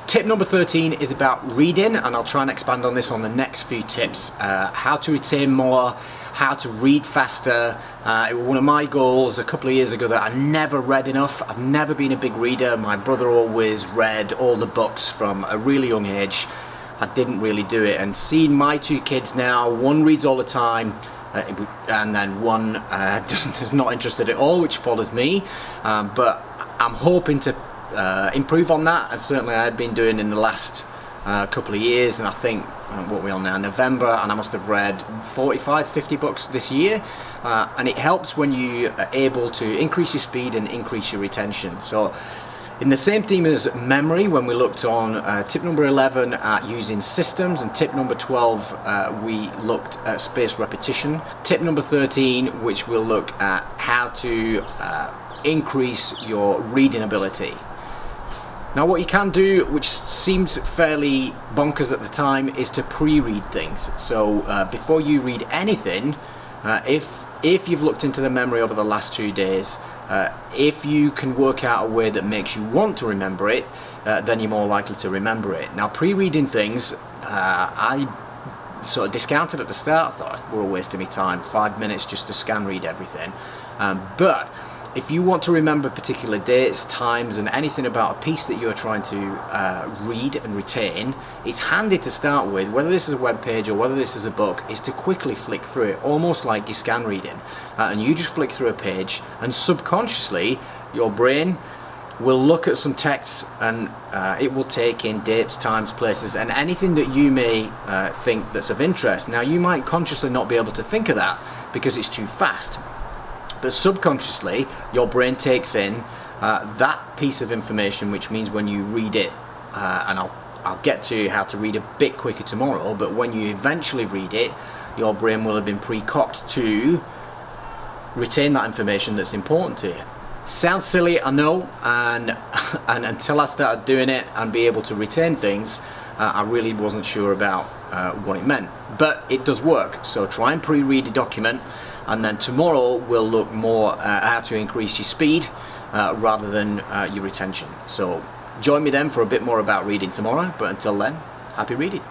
Tip number 13 is about reading, and I'll try and expand on this on the next few tips. How to retain more, how to read faster. It was one of my goals a couple of years ago that I never read enough. I've never been a big reader. My brother always read all the books from a really young age. I didn't really do it, and seeing my two kids now, one reads all the time and then one is not interested at all, which follows me, but I'm hoping to improve on that, and certainly I've been doing in the last couple of years. And I think what we're on now, November, and I must have read 50 books this year, and it helps when you are able to increase your speed and increase your retention. So in the same theme as memory, when we looked on tip number 11 at using systems, and tip number 12 we looked at spaced repetition. Tip number 13, which we'll look at how to increase your reading ability. Now what you can do, which seems fairly bonkers at the time, is to pre-read things. So before you read anything, if you've looked into the memory over the last 2 days, if you can work out a way that makes you want to remember it, then you're more likely to remember it. Now pre-reading things, I sort of discounted at the start. I thought, we're a waste of my time, 5 minutes just to scan read everything. But if you want to remember particular dates, times, and anything about a piece that you're trying to read and retain, it's handy to start with, whether this is a web page or whether this is a book, is to quickly flick through it, almost like you scan reading. And you just flick through a page, and subconsciously your brain will look at some text, and it will take in dates, times, places, and anything that you may think that's of interest. Now you might consciously not be able to think of that because it's too fast, but subconsciously your brain takes in that piece of information, which means when you read it, and I'll get to how to read a bit quicker tomorrow, but when you eventually read it, your brain will have been pre-cocked to retain that information that's important to you. Sounds silly, I know, and until I started doing it and be able to retain things, I really wasn't sure about what it meant, but it does work. So try and pre-read a document, and then tomorrow we'll look more at how to increase your speed rather than your retention. So join me then for a bit more about reading tomorrow, but until then, happy reading.